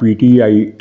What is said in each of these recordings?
PTI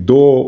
2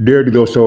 150-200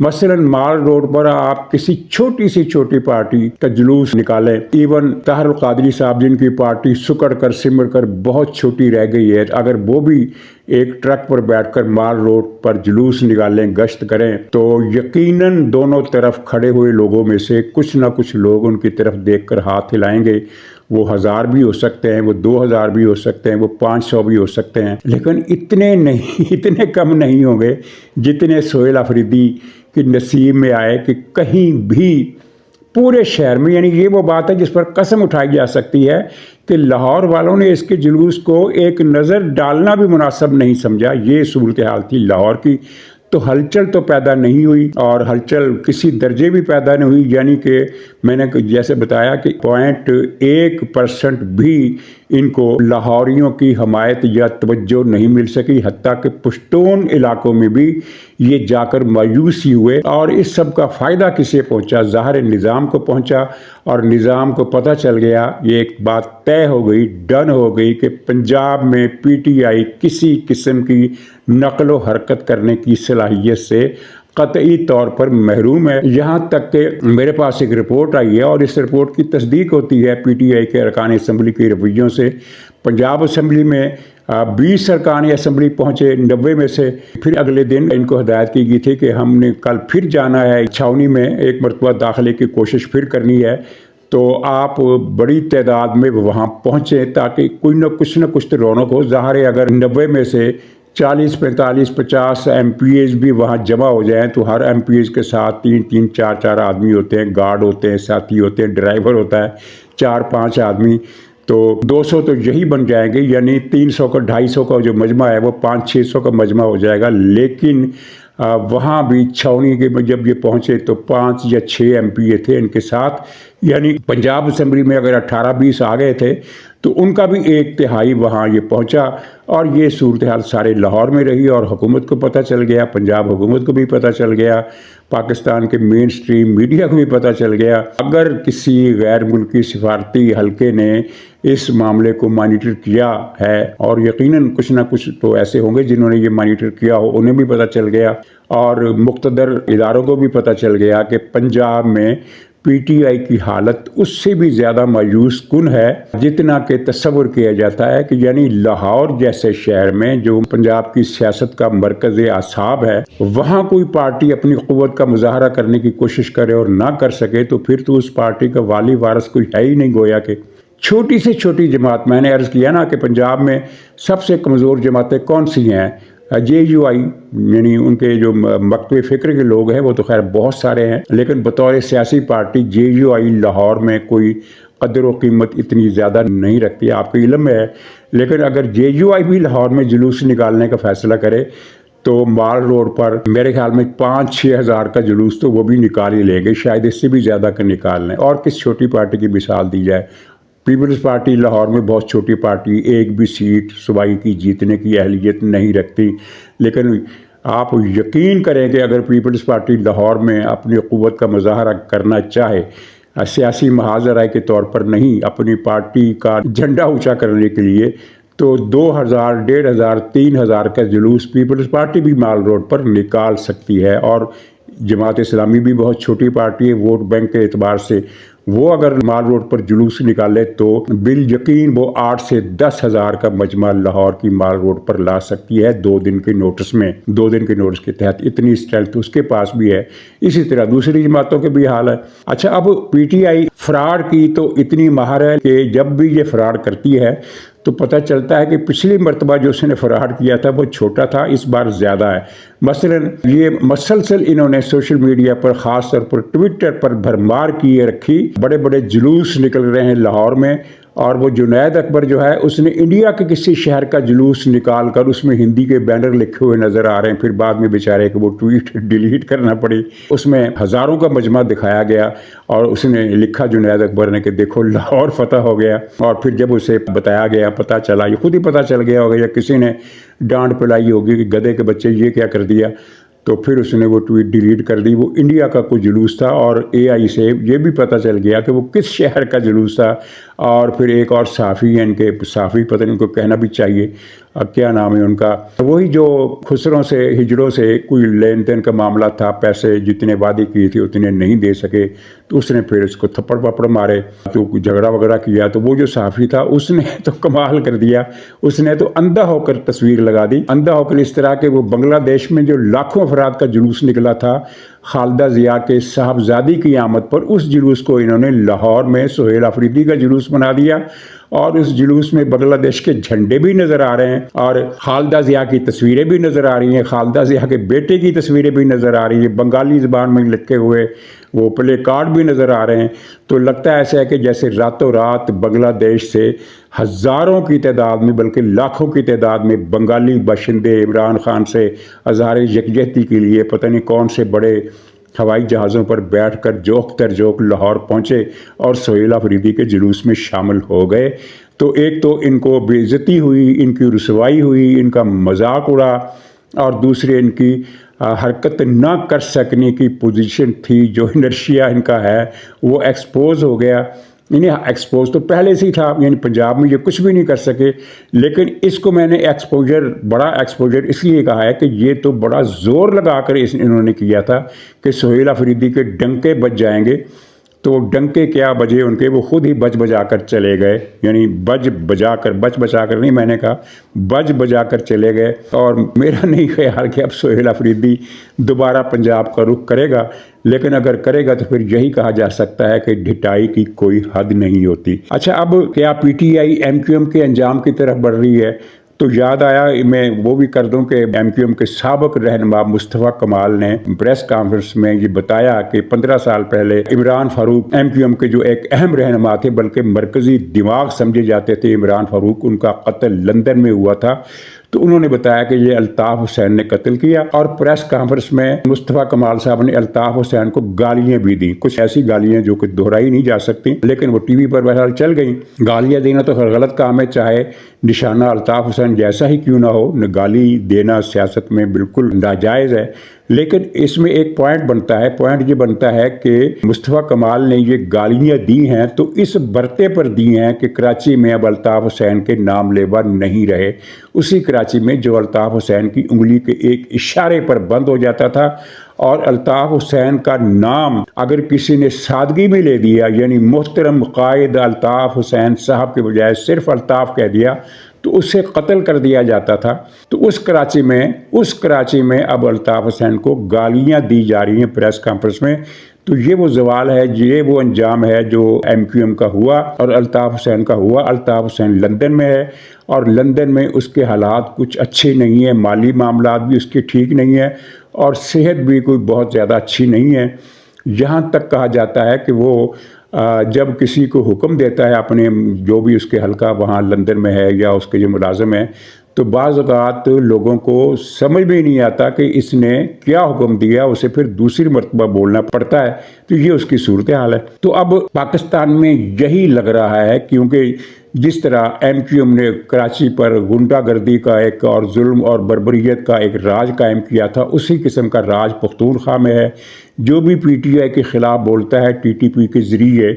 مثلاً مال road پر آپ کسی چھوٹی سی چھوٹی پارٹی کا جلوس نکالیں، ایون طاہر القادری صاحب جن کی پارٹی سکڑ کر سمر کر بہت چھوٹی رہ گئی ہے، اگر وہ بھی ایک ٹرک پر بیٹھ کر مال روڈ پر جلوس نکالیں، گشت کریں، تو یقیناً دونوں طرف کھڑے ہوئے لوگوں میں سے کچھ نہ کچھ لوگ ان کی طرف دیکھ کر ہاتھ ہلائیں گے۔ وہ 1000 بھی ہو سکتے ہیں، وہ 2000 بھی ہو سکتے ہیں، وہ 500 بھی ہو سکتے ہیں، لیکن اتنے کم نہیں ہوں گے جتنے سہیل آفریدی کی نصیب میں آئے کہ کہیں بھی پورے شہر میں، یعنی یہ وہ بات ہے جس پر قسم اٹھائی جا سکتی ہے کہ لاہور والوں نے اس کے جلوس کو ایک نظر ڈالنا بھی مناسب نہیں سمجھا۔ یہ صورتحال تھی لاہور کی، تو ہلچل تو پیدا نہیں ہوئی، اور ہلچل کسی درجے بھی پیدا نہیں ہوئی، یعنی کہ میں نے جیسے بتایا کہ 0.1% بھی ان کو لاہوریوں کی حمایت یا توجہ نہیں مل سکی، حتیٰ کہ پشتون علاقوں میں بھی یہ جا کر مایوس ہی ہوئے۔ اور اس سب کا فائدہ کسے پہنچا؟ ظاہر نظام کو پہنچا، اور نظام کو پتہ چل گیا، یہ ایک بات طے ہو گئی، ڈن ہو گئی کہ پنجاب میں پی ٹی آئی کسی قسم کی نقل و حرکت کرنے کی صلاحیت سے قطعی طور پر محروم ہے۔ یہاں تک کہ میرے پاس ایک رپورٹ آئی ہے، اور اس رپورٹ کی تصدیق ہوتی ہے پی ٹی آئی کے ارکان اسمبلی کے رویوں سے۔ پنجاب اسمبلی میں 20 ارکان اسمبلی پہنچے 90 میں سے، پھر اگلے دن ان کو ہدایت کی گئی تھی کہ ہم نے کل پھر جانا ہے چھاونی میں، ایک مرتبہ داخلے کی کوشش پھر کرنی ہے، تو آپ بڑی تعداد میں وہاں پہنچیں تاکہ کوئی نہ کچھ تو رونق ہو۔ ظاہر ہے اگر 90 میں سے 40 45 50 ایم پی ایز بھی وہاں جمع ہو جائیں تو ہر ایم پی ایز کے ساتھ 3 4 آدمی ہوتے ہیں، گارڈ ہوتے ہیں، ساتھی ہوتے ہیں، ڈرائیور ہوتا ہے، 4 5 آدمی، تو 200 تو یہی بن جائیں گے، یعنی 300 کا 250 کا جو مجمع ہے وہ 500 600 کا مجمع ہو جائے گا۔ لیکن وہاں بھی چھاونی کے جب یہ پہنچے تو 5 یا 6 ایم پی اے تھے ان کے ساتھ، یعنی پنجاب اسمبلی میں اگر 18 20 آ گئے تھے تو ان کا بھی 1/3 وہاں یہ پہنچا، اور یہ صورتحال سارے لاہور میں رہی، اور حکومت کو پتہ چل گیا، پنجاب حکومت کو بھی پتہ چل گیا، پاکستان کے مین سٹریم میڈیا کو بھی پتہ چل گیا۔ اگر کسی غیر ملکی سفارتی حلقے نے اس معاملے کو مانیٹر کیا ہے، اور یقیناً کچھ نہ کچھ تو ایسے ہوں گے جنہوں نے یہ مانیٹر کیا ہو، انہیں بھی پتہ چل گیا، اور مقتدر اداروں کو بھی پتہ چل گیا کہ پنجاب میں پی ٹی آئی کی حالت اس سے بھی زیادہ مایوس کن ہے جتنا کہ تصور کیا جاتا ہے، کہ یعنی لاہور جیسے شہر میں جو پنجاب کی سیاست کا مرکز اعصاب ہے، وہاں کوئی پارٹی اپنی قوت کا مظاہرہ کرنے کی کوشش کرے اور نہ کر سکے تو پھر تو اس پارٹی کا والی وارث کوئی ہے ہی نہیں، گویا کہ چھوٹی سے چھوٹی جماعت، میں نے عرض کیا نا کہ پنجاب میں سب سے کمزور جماعتیں کون سی ہیں؟ جے یو آئی، یعنی ان کے جو مکتب فکر کے لوگ ہیں وہ تو خیر بہت سارے ہیں، لیکن بطور سیاسی پارٹی جے یو آئی لاہور میں کوئی قدر و قیمت اتنی زیادہ نہیں رکھتی، آپ کے علم میں ہے۔ لیکن اگر جے یو آئی بھی لاہور میں جلوس نکالنے کا فیصلہ کرے تو مال روڈ پر میرے خیال میں 5-6 ہزار کا جلوس تو وہ بھی نکال ہی لیں گے، شاید اس سے بھی زیادہ کا نکال لیں۔ اور کس چھوٹی پارٹی کی مثال دی جائے؟ پیپلز پارٹی لاہور میں بہت چھوٹی پارٹی، ایک بھی سیٹ صوبائی کی جیتنے کی اہلیت نہیں رکھتی، لیکن آپ یقین کریں کہ اگر پیپلز پارٹی لاہور میں اپنی قوت کا مظاہرہ کرنا چاہے، سیاسی محاذ رائے کے طور پر نہیں، اپنی پارٹی کا جھنڈا اونچا کرنے کے لیے، تو 2000 1500 3000 کا جلوس پیپلز پارٹی بھی مال روڈ پر نکال سکتی ہے۔ اور جماعت اسلامی بھی بہت چھوٹی پارٹی ہے ووٹ بینک کے اعتبار سے، وہ اگر مال روڈ پر جلوس نکالے تو بال یقین وہ 8 سے 10 ہزار کا مجمع لاہور کی مال روڈ پر لا سکتی ہے 2 دن کے نوٹس میں، 2 دن کے نوٹس کے تحت اتنی اسٹرینتھ اس کے پاس بھی ہے۔ اسی طرح دوسری جماعتوں کے بھی حال ہے۔ اچھا، اب پی ٹی آئی فراڈ کی تو اتنی ماہر ہے کہ جب بھی یہ فراڈ کرتی ہے تو پتہ چلتا ہے کہ پچھلی مرتبہ جو اس نے فراڈ کیا تھا وہ چھوٹا تھا، اس بار زیادہ ہے۔ مثلا یہ مسلسل انہوں نے سوشل میڈیا پر، خاص طور پر ٹویٹر پر بھرمار کیے رکھی، بڑے بڑے جلوس نکل رہے ہیں لاہور میں، اور وہ جنید اکبر جو ہے اس نے انڈیا کے کسی شہر کا جلوس نکال کر اس میں ہندی کے بینر لکھے ہوئے نظر آ رہے ہیں، پھر بعد میں بیچارے کہ وہ ٹویٹ ڈیلیٹ کرنا پڑی، اس میں ہزاروں کا مجمع دکھایا گیا، اور اس نے لکھا جنید اکبر نے کہ دیکھو لاہور فتح ہو گیا، اور پھر جب اسے بتایا گیا، پتہ چلا، یہ خود ہی پتہ چل گیا ہوگا یا کسی نے ڈانٹ پلائی ہوگی کہ گدھے کے بچے یہ کیا کر دیا، تو پھر اس نے وہ ٹویٹ ڈیلیٹ کر دی۔ وہ انڈیا کا کوئی جلوس تھا، اور اے آئی سے یہ بھی پتہ چل گیا کہ وہ کس شہر کا جلوس تھا۔ اور پھر ایک اور صحافی ہیں ان کے، صحافی پتہ نہیں ان کو کہنا بھی چاہیے، کیا نام ہے ان کا، وہی جو خسروں سے ہجڑوں سے کوئی لین دین کا معاملہ تھا، پیسے جتنے وعدے کیے تھے اتنے نہیں دے سکے، تو اس نے پھر اس کو تھپڑ پپڑ مارے، تو جھگڑا وغیرہ کیا، تو وہ جو صحافی تھا اس نے تو کمال کر دیا، اس نے تو اندھا ہو کر تصویر لگا دی، اندھا ہو کر اس طرح کہ وہ بنگلہ دیش میں جو لاکھوں افراد کا جلوس نکلا تھا خالدہ ضیاء کے صاحبزادی کی آمد پر، اس جلوس کو انہوں نے لاہور میں سہیل آفریدی کا جلوس بنا دیا، اور اس جلوس میں بنگلہ دیش کے جھنڈے بھی نظر آ رہے ہیں اور خالدہ ضیاء کی تصویریں بھی نظر آ رہی ہیں، خالدہ ضیاء کے بیٹے کی تصویریں بھی نظر آ رہی ہیں، بنگالی زبان میں لکھے ہوئے وہ پلے کارڈ بھی نظر آ رہے ہیں۔ تو لگتا ہے ایسا ہے کہ جیسے راتوں رات بنگلہ دیش سے ہزاروں کی تعداد میں بلکہ لاکھوں کی تعداد میں بنگالی باشندے عمران خان سے اظہار یکجہتی کے لیے پتہ نہیں کون سے بڑے ہوائی جہازوں پر بیٹھ کر جوک در جوک لاہور پہنچے اور سہیل آفریدی کے جلوس میں شامل ہو گئے۔ تو ایک تو ان کو بے عزتی ہوئی، ان کی رسوائی ہوئی، ان کا مذاق اڑا، اور دوسرے ان کی حرکت نہ کر سکنے کی پوزیشن تھی، جو انرشیا ان کا ہے وہ ایکسپوز ہو گیا۔ انہیں ایکسپوز تو پہلے سے ہی تھا، یعنی پنجاب میں یہ کچھ بھی نہیں کر سکے، لیکن اس کو میں نے بڑا ایکسپوجر اس لیے کہا ہے کہ یہ تو بڑا زور لگا کر انہوں نے کیا تھا کہ سہیل آفریدی کے ڈنکے بج جائیں گے، تو وہ ڈنکے کیا بجے ان کے، وہ خود ہی بج بجا کر چلے گئے، یعنی بج بجا کر نہیں، میں نے کہا بج بجا کر چلے گئے۔ اور میرا نہیں خیال کہ اب سہیل آفریدی دوبارہ پنجاب کا رخ کرے گا، لیکن اگر کرے گا تو پھر یہی کہا جا سکتا ہے کہ ڈھٹائی کی کوئی حد نہیں ہوتی۔ اچھا، اب کیا P T I M Q M کے انجام کی طرف بڑھ رہی ہے؟ تو یاد آیا میں وہ بھی کر دوں کہ ایم کیو ایم کے سابق رہنما مصطفیٰ کمال نے پریس کانفرنس میں یہ بتایا کہ 15 سال پہلے Imran Farooq M Q M کے جو ایک اہم رہنما تھے، بلکہ مرکزی دماغ سمجھے جاتے تھے عمران فاروق، ان کا قتل لندن میں ہوا تھا۔ تو انہوں نے بتایا کہ یہ الطاف حسین نے قتل کیا، اور پریس کانفرنس میں مصطفیٰ کمال صاحب نے الطاف حسین کو گالیاں بھی دیں، کچھ ایسی گالیاں جو کہ دہرائی نہیں جا سکتی، لیکن وہ ٹی وی پر بہرحال چل گئیں۔ گالیاں دینا تو ہر غلط کام ہے، چاہے نشانہ الطاف حسین جیسا ہی کیوں نہ ہو، گالی دینا سیاست میں بالکل ناجائز ہے، لیکن اس میں ایک پوائنٹ یہ بنتا ہے کہ مصطفیٰ کمال نے یہ گالیاں دی ہیں تو اس برتے پر دی ہیں کہ کراچی میں اب الطاف حسین کے نام لیوا نہیں رہے، اسی کراچی میں جو الطاف حسین کی انگلی کے ایک اشارے پر بند ہو جاتا تھا، اور الطاف حسین کا نام اگر کسی نے سادگی میں لے دیا، یعنی محترم قائد الطاف حسین صاحب کے بجائے صرف الطاف کہہ دیا، تو اسے قتل کر دیا جاتا تھا۔ تو اس کراچی میں اب الطاف حسین کو گالیاں دی جا رہی ہیں پریس کانفرنس میں۔ تو یہ وہ زوال ہے، یہ وہ انجام ہے جو ایم کیو ایم کا ہوا اور الطاف حسین کا ہوا۔ الطاف حسین لندن میں ہے، اور لندن میں اس کے حالات کچھ اچھے نہیں ہیں، مالی معاملات بھی اس کے ٹھیک نہیں ہیں، اور صحت بھی کوئی بہت زیادہ اچھی نہیں ہے۔ یہاں تک کہا جاتا ہے کہ وہ جب کسی کو حکم دیتا ہے اپنے جو بھی اس کے حلقہ وہاں لندن میں ہے یا اس کے جو ملازم ہیں، تو بعض اوقات لوگوں کو سمجھ میں نہیں آتا کہ اس نے کیا حکم دیا، اسے پھر دوسری مرتبہ بولنا پڑتا ہے۔ تو یہ اس کی صورتحال ہے۔ تو اب پاکستان میں یہی لگ رہا ہے، کیونکہ جس طرح ایم کیو ایم نے کراچی پر غنڈہ گردی کا ایک اور ظلم اور بربریت کا ایک راج قائم کیا تھا، اسی قسم کا راج پختونخوا میں ہے۔ جو بھی پی ٹی آئی کے خلاف بولتا ہے، ٹی ٹی پی کے ذریعے،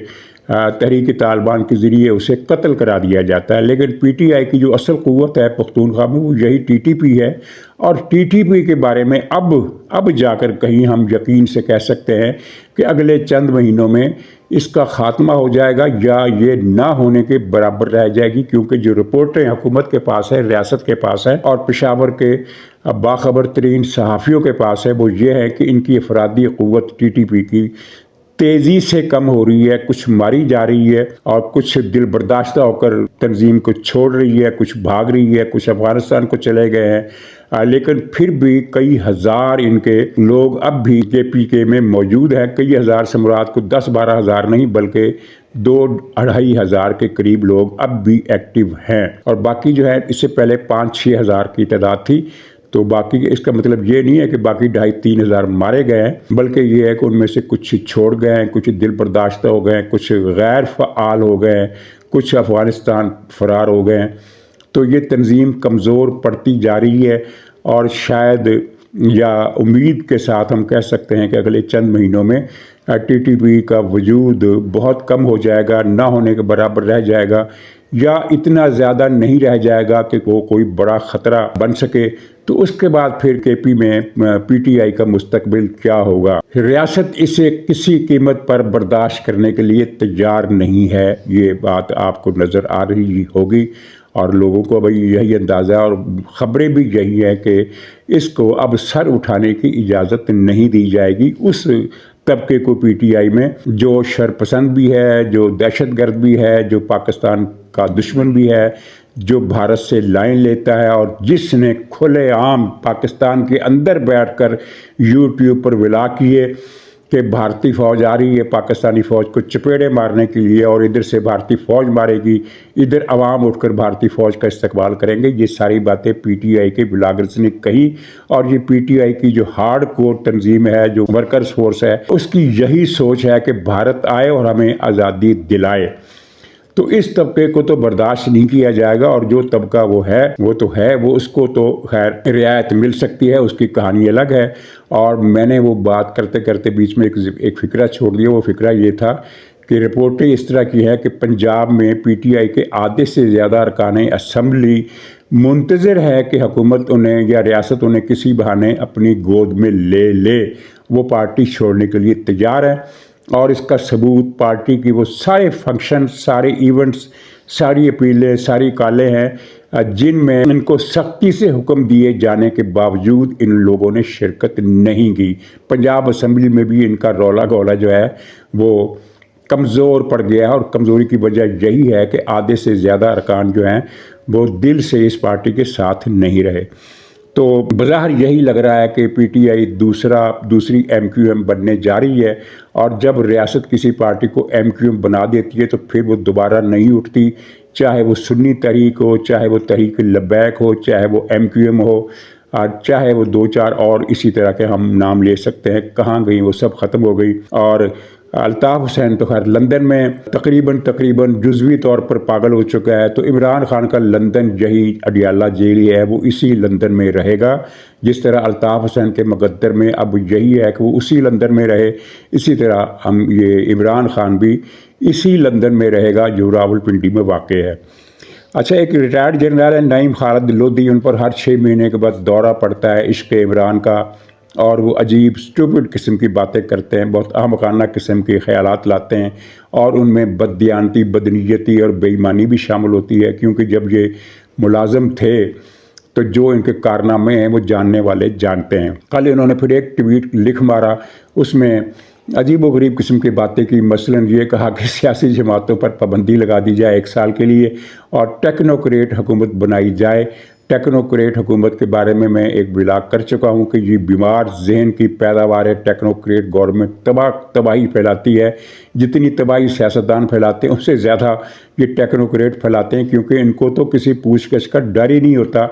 تحریک طالبان کے ذریعے اسے قتل کرا دیا جاتا ہے، لیکن پی ٹی آئی کی جو اصل قوت ہے پختونخوا میں وہ یہی ٹی ٹی پی ہے، اور ٹی ٹی پی کے بارے میں اب جا کر کہیں ہم یقین سے کہہ سکتے ہیں کہ اگلے چند مہینوں میں اس کا خاتمہ ہو جائے گا، یا یہ نہ ہونے کے برابر رہ جائے گی، کیونکہ جو رپورٹیں حکومت کے پاس ہے، ریاست کے پاس ہے، اور پشاور کے باخبر ترین صحافیوں کے پاس ہے، وہ یہ ہے کہ ان کی افرادی قوت ٹی ٹی پی کی تیزی سے کم ہو رہی ہے، کچھ ماری جا رہی ہے، اور کچھ دل برداشتہ ہو کر تنظیم کو چھوڑ رہی ہے، کچھ بھاگ رہی ہے، کچھ افغانستان کو چلے گئے ہیں، لیکن پھر بھی کئی ہزار ان کے لوگ اب بھی جے پی کے میں موجود ہیں۔ کئی ہزار سے مراد کو 10-12 ہزار نہیں، بلکہ 2-2.5 ہزار کے قریب لوگ اب بھی ایکٹیو ہیں، اور باقی جو ہے اس سے پہلے 5-6 ہزار کی تعداد تھی۔ تو باقی اس کا مطلب یہ نہیں ہے کہ باقی 2.5-3 ہزار مارے گئے ہیں، بلکہ یہ ہے کہ ان میں سے کچھ چھوڑ گئے ہیں، کچھ دل برداشتہ ہو گئے ہیں، کچھ غیر فعال ہو گئے ہیں، کچھ افغانستان فرار ہو گئے ہیں۔ تو یہ تنظیم کمزور پڑتی جا رہی ہے، اور شاید یا امید کے ساتھ ہم کہہ سکتے ہیں کہ اگلے چند مہینوں میں ٹی ٹی پی کا وجود بہت کم ہو جائے گا، نہ ہونے کے برابر رہ جائے گا، یا اتنا زیادہ نہیں رہ جائے گا کہ وہ کوئی بڑا خطرہ بن سکے، تو اس کے بعد پھر کے پی میں پی ٹی آئی کا مستقبل کیا ہوگا؟ ریاست اسے کسی قیمت پر برداشت کرنے کے لیے تیار نہیں ہے، یہ بات آپ کو نظر آ رہی ہوگی، اور لوگوں کو ابھی یہی اندازہ اور خبریں بھی یہی ہیں کہ اس کو اب سر اٹھانے کی اجازت نہیں دی جائے گی اس طبقے کو پی ٹی آئی میں، جو شرپسند بھی ہے، جو دہشت گرد بھی ہے، جو پاکستان کا دشمن بھی ہے، جو بھارت سے لائن لیتا ہے، اور جس نے کھلے عام پاکستان کے اندر بیٹھ کر یوٹیوب پر ولا کیے کہ بھارتی فوج آ رہی ہے پاکستانی فوج کو چپیڑے مارنے کے لیے، اور ادھر سے بھارتی فوج مارے گی، ادھر عوام اٹھ کر بھارتی فوج کا استقبال کریں گے۔ یہ ساری باتیں پی ٹی آئی کے بلاگرز نے کہی، اور یہ پی ٹی آئی کی جو ہارڈ کور تنظیم ہے، جو ورکرز فورس ہے، اس کی یہی سوچ ہے کہ بھارت آئے اور ہمیں آزادی دلائے۔ تو اس طبقے کو تو برداشت نہیں کیا جائے گا، اور جو طبقہ وہ تو ہے، وہ اس کو تو خیر رعایت مل سکتی ہے، اس کی کہانی الگ ہے۔ اور میں نے وہ بات کرتے کرتے بیچ میں ایک فقرہ چھوڑ دیا، وہ فقرہ یہ تھا کہ رپورٹیں اس طرح کی ہے کہ پنجاب میں پی ٹی آئی کے آدھے سے زیادہ ارکان اسمبلی منتظر ہے کہ حکومت انہیں یا ریاست انہیں کسی بہانے اپنی گود میں لے، وہ پارٹی چھوڑنے کے لیے تیار ہے، اور اس کا ثبوت پارٹی کی وہ سارے فنکشن، سارے ایونٹس، ساری اپیلیں، ساری کالیں ہیں جن میں ان کو سختی سے حکم دیے جانے کے باوجود ان لوگوں نے شرکت نہیں کی۔ پنجاب اسمبلی میں بھی ان کا رولا گولا جو ہے وہ کمزور پڑ گیا ہے، اور کمزوری کی وجہ یہی ہے کہ آدھے سے زیادہ ارکان جو ہیں وہ دل سے اس پارٹی کے ساتھ نہیں رہے۔ تو بظاہر یہی لگ رہا ہے کہ پی ٹی آئی دوسری ایم کیو ایم بننے جا رہی ہے، اور جب ریاست کسی پارٹی کو ایم کیو ایم بنا دیتی ہے تو پھر وہ دوبارہ نہیں اٹھتی، چاہے وہ سنی تحریک ہو، چاہے وہ تحریک لبیک ہو، چاہے وہ ایم کیو ایم ہو، چاہے وہ دو چار اور اسی طرح کے ہم نام لے سکتے ہیں، کہاں گئی وہ سب ختم ہو گئی۔ اور الطاف حسین تو خیر لندن میں تقریباً جزوی طور پر پاگل ہو چکا ہے، تو عمران خان کا لندن یہی اڈیالہ جیل ہی ہے، وہ اسی لندن میں رہے گا، جس طرح الطاف حسین کے مقدر میں اب یہی ہے کہ وہ اسی لندن میں رہے، اسی طرح یہ عمران خان بھی اسی لندن میں رہے گا جو راولپنڈی میں واقع ہے۔ اچھا، ایک ریٹائرڈ جنرل ہے نعیم خالد لودھی، ان پر ہر 6 مہینے کے بعد دورہ پڑتا ہے عشق عمران کا، اور وہ عجیب اسٹوپڈ قسم کی باتیں کرتے ہیں، بہت احمقانہ قسم کے خیالات لاتے ہیں، اور ان میں بددیانتی، بدنیتی اور بے ایمانی بھی شامل ہوتی ہے، کیونکہ جب یہ ملازم تھے تو جو ان کے کارنامے ہیں وہ جاننے والے جانتے ہیں۔ کل انہوں نے پھر ایک ٹویٹ لکھ مارا، اس میں عجیب و غریب قسم کی باتیں کی، مثلاً یہ کہا کہ سیاسی جماعتوں پر پابندی لگا دی جائے 1 سال کے لیے، اور ٹیکنوکریٹ حکومت بنائی جائے۔ ٹیکنوکریٹ حکومت کے بارے میں ایک بلاگ کر چکا ہوں کہ یہ بیمار ذہن کی پیداوار ہے۔ ٹیکنوکریٹ گورنمنٹ تباہی پھیلاتی ہے، جتنی تباہی سیاستدان پھیلاتے ہیں اس سے زیادہ یہ ٹیکنوکریٹ پھیلاتے ہیں، کیونکہ ان کو تو کسی پوچھ گچھ کا ڈر ہی نہیں ہوتا۔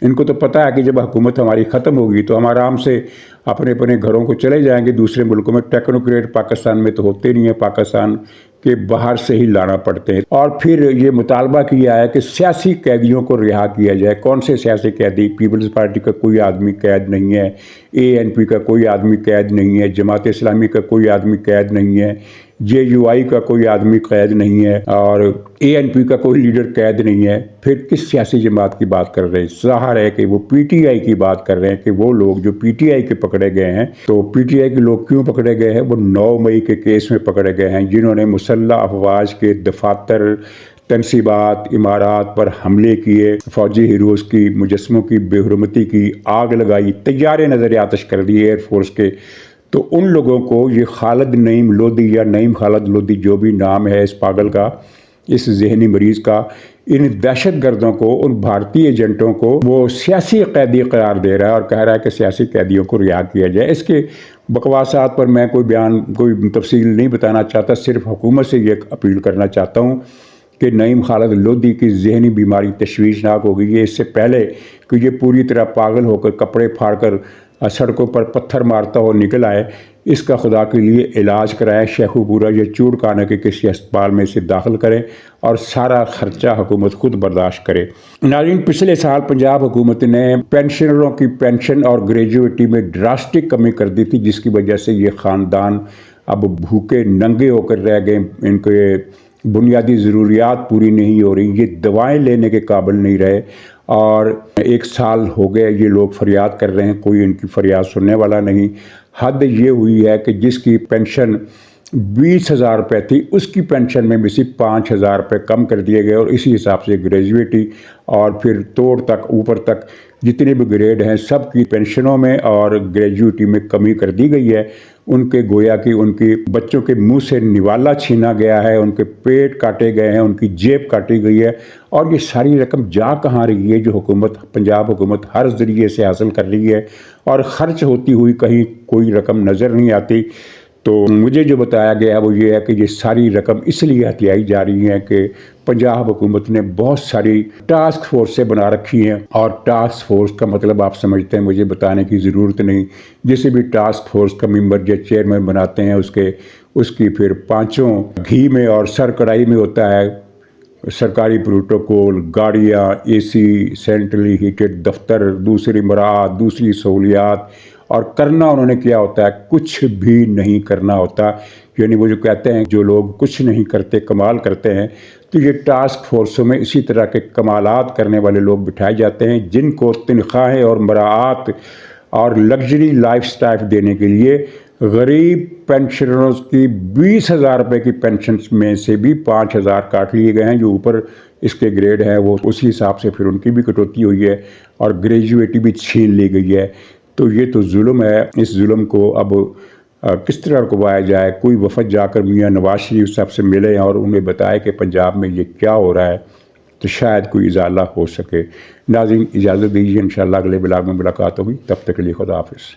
ان کو تو پتہ ہے کہ جب حکومت ہماری ختم ہوگی تو ہم آرام سے اپنے گھروں کو چلے جائیں گے دوسرے ملکوں میں۔ ٹیکنوکریٹ پاکستان میں تو ہوتے نہیں ہیں، پاکستان کے باہر سے ہی لانا پڑتے ہیں۔ اور پھر یہ مطالبہ کیا ہے کہ سیاسی قیدیوں کو رہا کیا جائے۔ کون سے سیاسی قیدی؟ پیپلز پارٹی کا کوئی آدمی قید نہیں ہے، اے این پی کا کوئی آدمی قید نہیں ہے، جماعت اسلامی کا کوئی آدمی قید نہیں ہے، جے یو آئی کا کوئی آدمی قید نہیں ہے، اور اے این پی کا کوئی لیڈر قید نہیں ہے۔ پھر کس سیاسی جماعت کی بات کر رہے ہیں؟ ظاہر ہے کہ وہ پی ٹی آئی کی بات کر رہے ہیں، کہ وہ لوگ جو پی ٹی آئی کے پکڑے گئے ہیں، تو پی ٹی آئی کے لوگ کیوں پکڑے گئے ہیں؟ وہ 9 مئی کے کیس میں پکڑے گئے ہیں، جنہوں نے مسلح افواج کے دفاتر، تنصیبات، عمارات پر حملے کیے، فوجی ہیروز کی مجسموں کی بے حرمتی کی، آگ لگائی، طیارے نظر آتش کر دیے ایئر فورس کے۔ تو ان لوگوں کو یہ خالد نعیم لودھی یا نعیم خالد لودھی جو بھی نام ہے اس پاگل کا، اس ذہنی مریض کا، ان دہشت گردوں کو، ان بھارتی ایجنٹوں کو وہ سیاسی قیدی قرار دے رہا ہے، اور کہہ رہا ہے کہ سیاسی قیدیوں کو رہا کیا جائے۔ اس کے بکواسات پر میں کوئی تفصیل نہیں بتانا چاہتا، صرف حکومت سے یہ اپیل کرنا چاہتا ہوں کہ نعیم خالد لودھی کی ذہنی بیماری تشویشناک ہو گئی ہے۔ اس سے پہلے کہ یہ پوری طرح پاگل ہو کر کپڑے پھاڑ کر سڑکوں پر پتھر مارتا ہو نکل آئے، اس کا خدا کے لیے علاج کرائیں، شیخو پورہ یا چوڑکانہ کے کسی اسپتال میں اسے داخل کریں، اور سارا خرچہ حکومت خود برداشت کرے۔ ناظرین، پچھلے سال پنجاب حکومت نے پینشنروں کی پینشن اور گریجویٹی میں ڈراسٹک کمی کر دی تھی، جس کی وجہ سے یہ خاندان اب بھوکے ننگے ہو کر رہ گئے، ان کے بنیادی ضروریات پوری نہیں ہو رہی، یہ دوائیں لینے کے قابل نہیں رہے، اور 1 سال ہو گئے یہ لوگ فریاد کر رہے ہیں، کوئی ان کی فریاد سننے والا نہیں۔ حد یہ ہوئی ہے کہ جس کی پینشن 20,000 روپے تھی، اس کی پینشن میں بھی صرف 5,000 روپے کم کر دیے گئے، اور اسی حساب سے گریجویٹی اور پھر توڑ تک اوپر تک جتنے بھی گریڈ ہیں سب کی پینشنوں میں اور گریجویٹی میں کمی کر دی گئی ہے۔ ان کے گویا کہ ان کی بچوں کے منہ سے نوالا چھینا گیا ہے، ان کے پیٹ کاٹے گئے ہیں، ان کی جیب کاٹی گئی ہے، اور یہ ساری رقم جا کہاں رہی ہے جو حکومت، پنجاب حکومت ہر ذریعے سے حاصل کر رہی ہے، اور خرچ ہوتی ہوئی کہیں کوئی رقم نظر نہیں آتی۔ تو مجھے جو بتایا گیا ہے وہ یہ ہے کہ یہ ساری رقم اس لیے ہتھیائی جا رہی ہے کہ پنجاب حکومت نے بہت ساری ٹاسک فورسیں بنا رکھی ہیں، اور ٹاسک فورس کا مطلب آپ سمجھتے ہیں، مجھے بتانے کی ضرورت نہیں۔ جسے بھی ٹاسک فورس کا ممبر یا چیئرمین بناتے ہیں اس کی پھر پانچوں گھی میں اور سر کڑھائی میں ہوتا ہے، سرکاری پروٹوکول، گاڑیاں، اے سی، سینٹرلی ہیٹڈ دفتر، دوسری مراعات، دوسری سہولیات، اور کرنا انہوں نے کیا ہوتا ہے؟ کچھ بھی نہیں کرنا ہوتا۔ یعنی وہ جو کہتے ہیں جو لوگ کچھ نہیں کرتے کمال کرتے ہیں، تو یہ ٹاسک فورسوں میں اسی طرح کے کمالات کرنے والے لوگ بٹھائے جاتے ہیں، جن کو تنخواہیں اور مراعات اور لگژری لائف سٹائل دینے کے لیے غریب پینشنروں کی 20,000 روپے کی پینشنز میں سے بھی 5,000 کاٹ لیے گئے ہیں۔ جو اوپر اس کے گریڈ ہیں وہ اسی حساب سے پھر ان کی بھی کٹوتی ہوئی ہے، اور گریجویٹی بھی چھین لی گئی ہے۔ تو یہ تو ظلم ہے۔ اس ظلم کو اب کس طرح رکوایا جائے؟ کوئی وفد جا کر میاں نواز شریف صاحب سے ملے اور انہیں بتائے کہ پنجاب میں یہ کیا ہو رہا ہے، تو شاید کوئی ازالہ ہو سکے۔ ناظرین اجازت دیجیے، انشاءاللہ اگلے بلاگ میں ملاقات ہوگی، تب تک کے لیے خدا حافظ۔